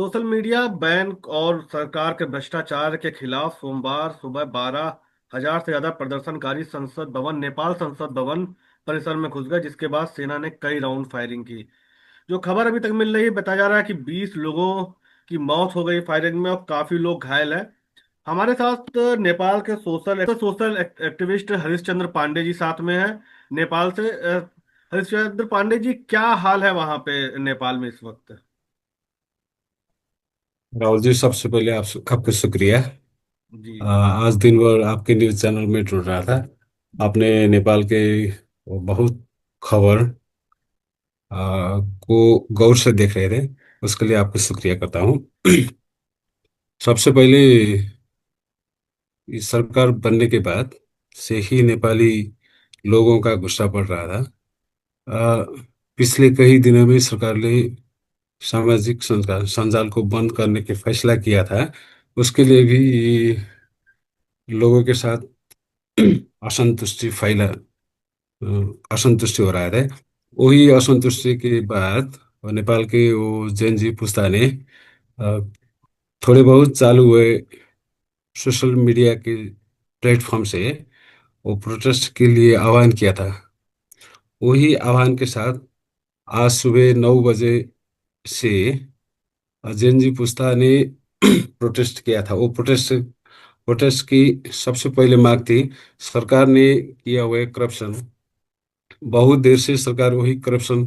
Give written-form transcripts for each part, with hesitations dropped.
Social media ban और सरकार के भ्रष्टाचार के खिलाफ सोमवार सुबह 12,000 से ज्यादा प्रदर्शनकारी संसद भवन नेपाल संसद भवन परिसर में घुस गए, जिसके बाद सेना ने कई राउंड फायरिंग की। जो खबर अभी तक मिल रही है, बताया जा रहा है कि 20 लोगों की मौत हो गई फायरिंग में और काफी लोग घायल हैं। हमारे साथ नेपाल के सोशल एक्टिविस्ट हरिश्चंद्र पांडे जी साथ में है नेपाल से। हरिश्चंद्र पांडे जी, क्या हाल है वहां पे नेपाल में इस वक्त? राहुल जी, सबसे पहले आपका शुक्रिया। जी। आज दिन भर आपके न्यूज़ चैनल में जुड़ रहा था। आपने नेपाल के वो बहुत खबर को गौर से देख रहे थे। उसके लिए आपको शुक्रिया करता हूँ। सबसे पहले इस सरकार बनने के बाद से ही नेपाली लोगों का गुस्सा बढ़ रहा था। आ, पिछले कई दिनों में सरकार ने सामाजिक संजाल को बंद करने के फैसला किया था। उसके लिए भी लोगों के साथ असंतुष्टि फैला असंतुष्टि हो रहा है। वही असंतुष्टि के बाद नेपाल के वो जेनजी पुस्ता ने अ, थोड़े बहुत चालू हुए सोशल मीडिया के प्लेटफॉर्म से वो प्रोटेस्ट के लिए आह्वान किया था। वही आह्वान के साथ आज सुबह 9 बजे से जेनजी पुस्ता ने प्रोटेस्ट किया था। वो प्रोटेस्ट प्रोटेस्ट की सबसे पहले मांग थी सरकार ने किया हुआ करप्शन। बहुत देर से सरकार वही करप्शन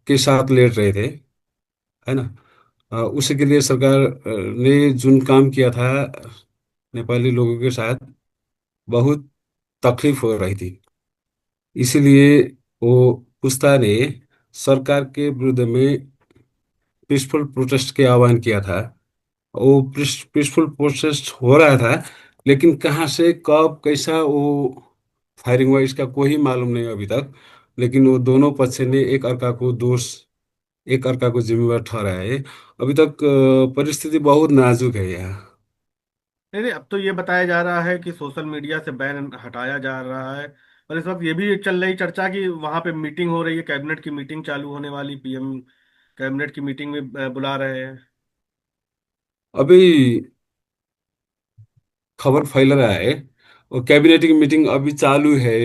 के साथ लेट रहे थे, है ना। उसी के लिए सरकार ने जुन काम किया था नेपाली लोगों के साथ बहुत तकलीफ हो रही थी। इसीलिए वो पुस्ता ने सरकार के विरुद्ध में पीसफुल प्रोटेस्ट के आह्वान किया था। वो पीसफुल प्रोटेस्ट हो रहा था, लेकिन कहाँ से कब कैसा वो फायरिंग हुआ इसका कोई मालूम नहीं अभी तक। लेकिन वो दोनों पक्ष ने एक अर्का को जिम्मेवार ठहराया है। अभी तक परिस्थिति बहुत नाजुक है यहाँ। नहीं नहीं, अब तो ये बताया जा रहा है कि सोशल मीडिया से बैन हटाया जा रहा है। और इस वक्त ये भी चल रही चर्चा कि वहां पे मीटिंग हो रही है, कैबिनेट की मीटिंग चालू होने वाली, पीएम कैबिनेट की मीटिंग में बुला रहे हैं। अभी खबर फैल रहा है और कैबिनेट की मीटिंग अभी चालू है।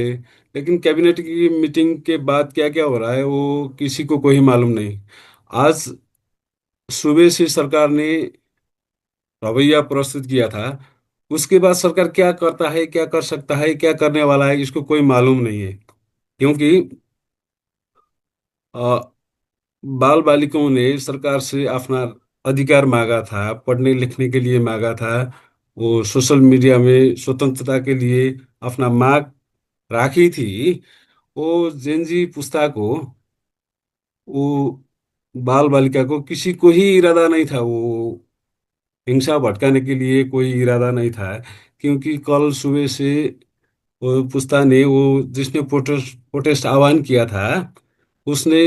लेकिन कैबिनेट की मीटिंग के बाद क्या क्या हो रहा है वो किसी को कोई मालूम नहीं। आज सुबह से सरकार ने रवैया प्रस्तुत किया था। उसके बाद सरकार क्या करता है, क्या कर सकता है, क्या करने वाला है, इसको कोई मालूम नहीं है। क्योंकि बाल बालिकाओं ने सरकार से अपना अधिकार मांगा था, पढ़ने लिखने के लिए मांगा था। वो सोशल मीडिया में स्वतंत्रता के लिए अपना मांग राखी थी। वो जेनजी पुस्ता को, वो बाल बालिका को किसी को ही इरादा नहीं था वो हिंसा भटकाने के लिए, कोई इरादा नहीं था। क्योंकि कल सुबह से वो पुस्ता ने वो जिसने प्रोटेस्ट प्रोटेस्ट आह्वान किया था उसने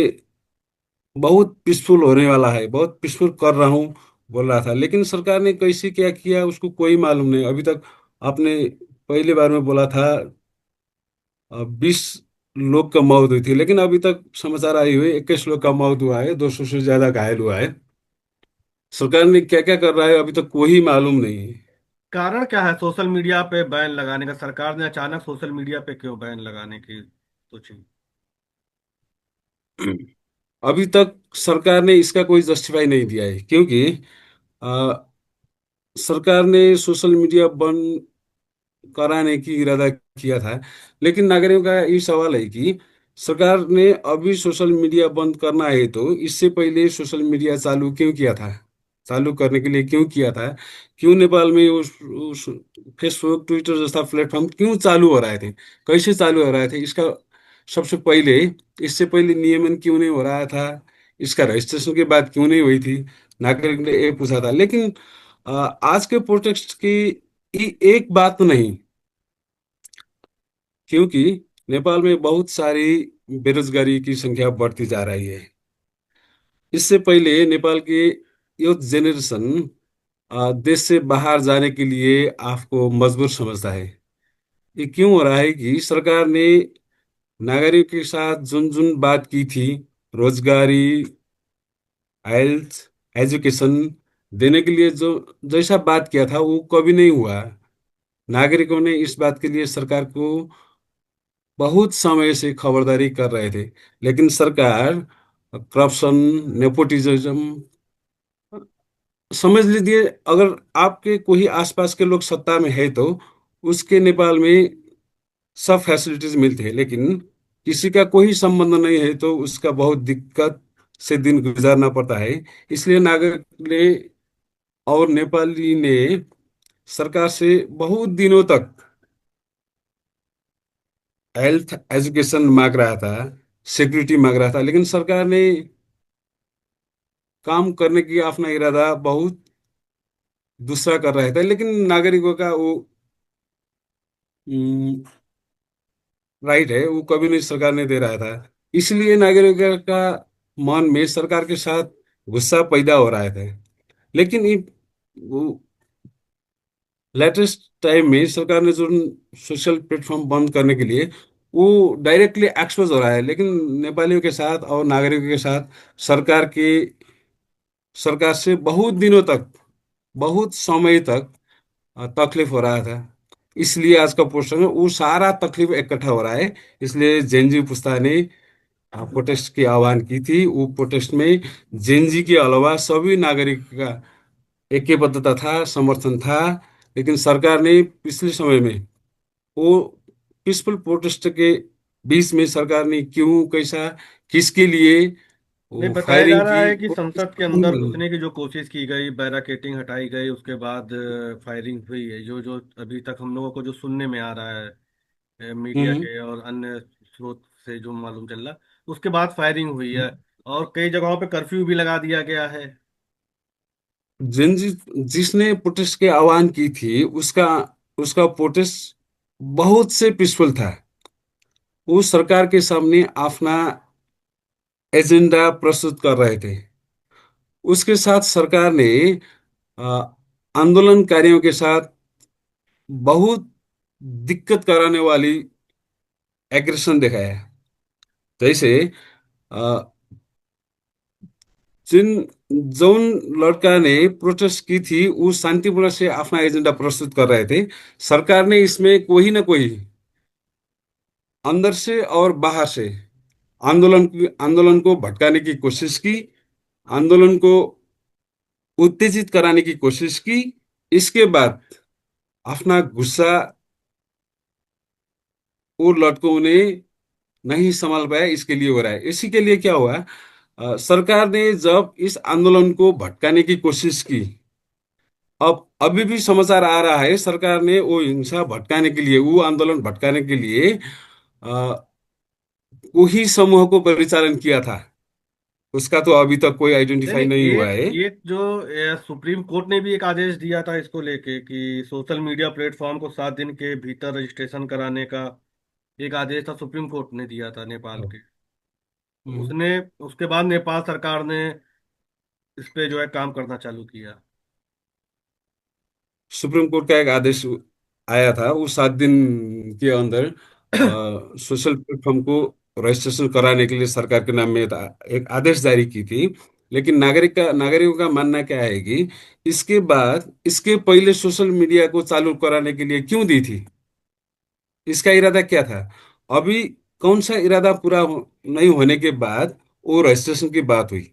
बहुत पीसफुल होने वाला है, बहुत पीसफुल कर रहा हूँ बोल रहा था। लेकिन सरकार ने कैसे क्या किया उसको कोई मालूम नहीं अभी तक। आपने पहली बार में बोला था 20 लोग का मौत हुई थी, लेकिन अभी तक समाचार आई हुई 21 लोग का मौत हुआ है, 200 से ज्यादा घायल हुआ है। सरकार ने क्या क्या कर रहा है अभी तक कोई मालूम नहीं है। कारण क्या है सोशल मीडिया पे बैन लगाने का? सरकार ने अचानक सोशल मीडिया पे क्यों बैन लगाने की सोची? अभी तक सरकार ने इसका कोई जस्टिफाई नहीं दिया है। क्योंकि अ, सरकार ने सोशल मीडिया बंद कराने की इरादा किया था। लेकिन नागरिकों का ये सवाल है कि सरकार ने अभी सोशल मीडिया बंद करना है तो इससे पहले सोशल मीडिया चालू क्यों किया था, चालू करने के लिए क्यों किया था। क्यों नेपाल में उस फेसबुक ट्विटर जैसा प्लेटफॉर्म क्यों चालू हो रहे थे, कैसे चालू हो रहे थे, इसका सबसे पहले इससे पहले नियमन क्यों नहीं हो रहा था, इसका रजिस्ट्रेशन के बाद क्यों नहीं हुई थी। नागरिक ने ये पूछा था। लेकिन आज के प्रोटेस्ट की एक बात तो नहीं। क्योंकि नेपाल में बहुत सारी बेरोजगारी की संख्या बढ़ती जा रही है। इससे पहले नेपाल के यूथ जेनरेशन देश से बाहर जाने के लिए आपको मजबूर समझता है। ये क्यों हो रहा है कि सरकार ने नागरिक के साथ जुन जुन बात की थी, रोजगारी, हेल्थ, एजुकेशन देने के लिए जो जैसा बात किया था वो कभी नहीं हुआ। नागरिकों ने इस बात के लिए सरकार को बहुत समय से खबरदारी कर रहे थे, लेकिन सरकार करप्शन, नेपोटिज्म, समझ लीजिए, अगर आपके कोई आसपास के लोग सत्ता में है तो उसके नेपाल में सब फैसिलिटीज मिलती है, लेकिन किसी का कोई संबंध नहीं है तो उसका बहुत दिक्कत से दिन गुजारना पड़ता है। इसलिए नागरिक ने और नेपाली ने सरकार से बहुत दिनों तक हेल्थ एजुकेशन मांग रहा था, सिक्योरिटी मांग रहा था, लेकिन सरकार ने काम करने की अपना इरादा बहुत दूसरा कर रहे थे, लेकिन नागरिकों का वो राइट है, वो कभी नहीं सरकार ने दे रहा था। इसलिए नागरिकों का मन में सरकार के साथ गुस्सा पैदा हो रहा था। लेकिन ये वो लेटेस्ट टाइम में सरकार ने जो सोशल प्लेटफॉर्म बंद करने के लिए वो डायरेक्टली एक्सपोज हो रहा है, लेकिन नेपालियों के साथ और नागरिकों के साथ सरकार के सरकार से बहुत दिनों तक, बहुत समय तक तकलीफ हो रहा था। इसलिए आज का पोस्टर में वो सारा तकलीफ इकट्ठा हो रहा है। इसलिए जेनजी पुस्ता ने प्रोटेस्ट की आह्वान की थी। वो प्रोटेस्ट में जेनजी के अलावा सभी नागरिक का एकबद्धता था, समर्थन था। लेकिन सरकार ने पिछले समय में वो पीसफुल प्रोटेस्ट के बीच में सरकार ने क्यों, कैसा, किसके लिए नहीं, वो बताया जा फायरिंग रहा की, है कि वो संसद के अंदर घुसने की जो कोशिश की गई, बैरिकेडिंग हटाई गई, उसके बाद फायरिंग हुई है। जो जो अभी तक हम लोगों को जो सुनने में आ रहा है, मीडिया हम्म, के और अन्य स्रोत से जो मालूम चल रहा, उसके बाद फायरिंग हुई है और कई जगहों पे कर्फ्यू भी लगा दिया गया है। जिन जिसने प्रोटेस्ट की आह्वान की थी उसका उसका प्रोटेस्ट बहुत से पीसफुल था। वो सरकार के सामने अपना एजेंडा प्रस्तुत कर रहे थे। उसके साथ सरकार ने अ, आंदोलनकारियों के साथ बहुत दिक्कत कराने वाली एग्रेशन दिखाया। जैसे अ, जिन जौन लड़का ने प्रोटेस्ट की थी वो शांतिपूर्ण से अपना एजेंडा प्रस्तुत कर रहे थे। सरकार ने इसमें कोई ना कोई अंदर से और बाहर से आंदोलन को भटकाने की कोशिश की, आंदोलन को उत्तेजित कराने की कोशिश की। इसके बाद अपना गुस्सा और लड़कों ने नहीं संभाल पाया, इसके लिए हो रहा है। इसी के लिए क्या हुआ, सरकार ने जब इस आंदोलन को भटकाने की कोशिश की, अब अभी भी समाचार आ रहा है सरकार ने वो हिंसा भटकाने के लिए, वो आंदोलन भटकाने के लिए वही समूह को परिचालन किया था। उसका तो अभी तक कोई नहीं आइडेंटिफाई नहीं, नहीं हुआ एक है। एक जो सुप्रीम कोर्ट ने भी एक आदेश दिया था इसको लेके कि सोशल मीडिया प्लेटफॉर्म को 7 दिन के भीतर रजिस्ट्रेशन कराने का एक आदेश था, सुप्रीम कोर्ट ने दिया था नेपाल के। हम्म। उसने उसके बाद नेपाल सरकार ने इस पे जो है काम करना चालू किया। सुप्रीम कोर्ट का एक आदेश आया था, वो 7 दिन के अंदर सोशल प्लेटफॉर्म को रजिस्ट्रेशन कराने के लिए सरकार के नाम में एक आदेश जारी की थी। लेकिन नागरिकों का मानना क्या है कि इसके बाद, इसके पहले सोशल मीडिया को चालू कराने के लिए क्यों दी थी, इसका इरादा क्या था। अभी कौन सा इरादा नहीं होने के बाद वो रजिस्ट्रेशन की बात हुई।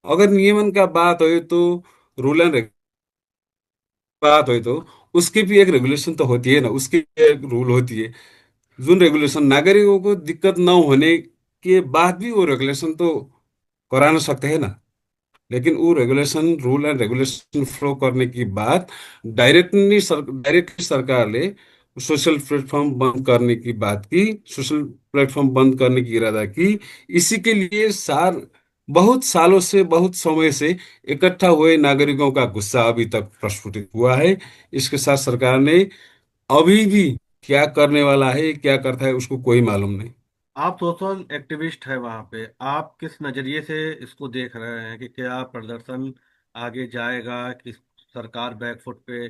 अगर नियमन का बात हो तो, रूल एंड बात हो तो उसकी भी एक रेगुलेशन तो होती है ना, उसकी एक रूल होती है। जो रेगुलेशन नागरिकों को दिक्कत ना होने के बाद भी वो रेगुलेशन तो कराना सकते हैं ना। लेकिन वो regulation, rule and regulation flow करने की बात डायरेक्टली सरकार ने सोशल प्लेटफॉर्म बंद करने की बात की, सोशल प्लेटफॉर्म बंद करने की इरादा की। इसी के लिए बहुत सालों से, बहुत समय से इकट्ठा हुए नागरिकों का गुस्सा अभी तक प्रस्फुटित हुआ है। इसके साथ सरकार ने अभी भी क्या करने वाला है, क्या करता है, उसको कोई मालूम नहीं। आप सोशल एक्टिविस्ट है वहां पे, आप किस नजरिए से इसको देख रहे हैं कि क्या प्रदर्शन आगे जाएगा कि सरकार बैकफुट पे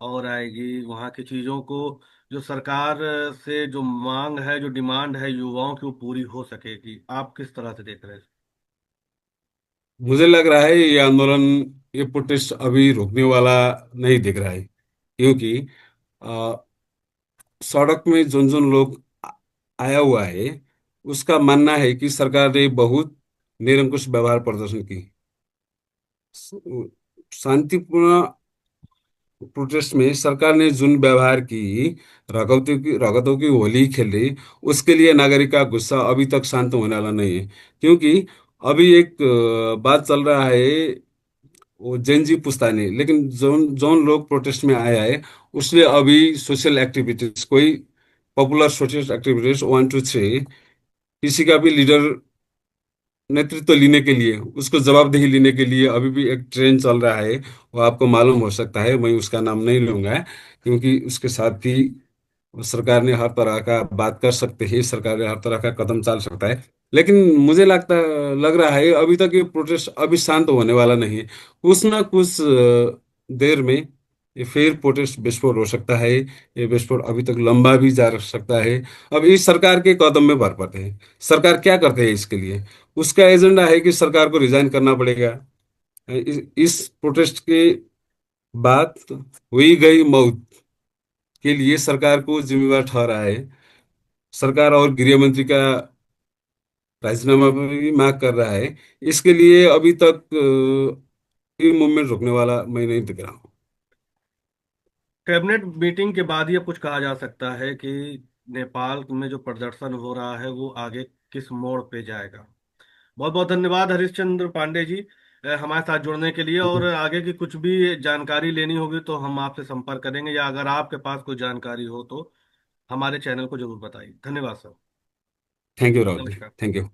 और आएगी वहां की चीजों को, जो सरकार से जो मांग है, जो डिमांड है युवाओं की, वो पूरी हो सकेगी? आप किस तरह से देख रहे हैं? मुझे लग रहा है ये आंदोलन, ये प्रोटेस्ट अभी रुकने वाला नहीं दिख रहा है, क्योंकि अ, सड़क में जोन जोन लोग आया हुआ है, उसका मानना है कि सरकार ने बहुत निरंकुश व्यवहार प्रदर्शन की। शांतिपूर्ण प्रोटेस्ट में सरकार ने जुन व्यवहार की, रगतों की होली खेली, उसके लिए नागरिक का गुस्सा अभी तक शांत होने वाला नहीं है। क्योंकि अभी एक बात चल रहा है, वो जेनजी पुस्तानी, लेकिन जोन जोन लोग प्रोटेस्ट में आया है, उसने अभी सोशल एक्टिविटीज, कोई पॉपुलर सोशल एक्टिविटीज 1 2 3, किसी का भी लीडर नेतृत्व लेने के लिए, उसको जवाबदेही लेने के लिए अभी भी एक ट्रेंड चल रहा है। वो आपको मालूम हो सकता है, मैं उसका नाम नहीं लूंगा, क्योंकि उसके साथ भी सरकार ने हर तरह का बात कर सकते हैं, सरकार ने हर तरह का कदम चाल सकता है। लेकिन मुझे लग रहा है अभी तक ये प्रोटेस्ट अभी शांत होने वाला नहीं है। कुछ ना कुछ देर में ये फिर प्रोटेस्ट विस्फोट हो सकता है। ये विस्फोट अभी तक लंबा भी जा सकता है। अब इस सरकार के कदम में भर पड़ते हैं। सरकार क्या करते हैं इसके लिए? उसका एजेंडा है कि सरकार को रिजाइन करना पड़ेगा। इस प्रोटेस्ट के बाद हुई गई मौत के लिए सरकार को जिम्मेवार ठहरा है। सरकार और गृह मंत्री का राजीनामा भी मांग कर रहा है। इसके लिए अभी तक ये मूवमेंट रुकने वाला मैं नहीं दिख रहा हूँ। कैबिनेट मीटिंग के बाद ही अब कुछ कहा जा सकता है कि नेपाल में जो प्रदर्शन हो रहा है वो आगे किस मोड़ पे जाएगा। बहुत बहुत धन्यवाद हरिश्चंद्र पांडे जी, हमारे साथ जुड़ने के लिए। और आगे की कुछ भी जानकारी लेनी होगी तो हम आपसे संपर्क करेंगे, या अगर आपके पास कोई जानकारी हो तो हमारे चैनल को जरूर बताइए। धन्यवाद sir. Thank you Rahul ji. नमस्कार। Thank you.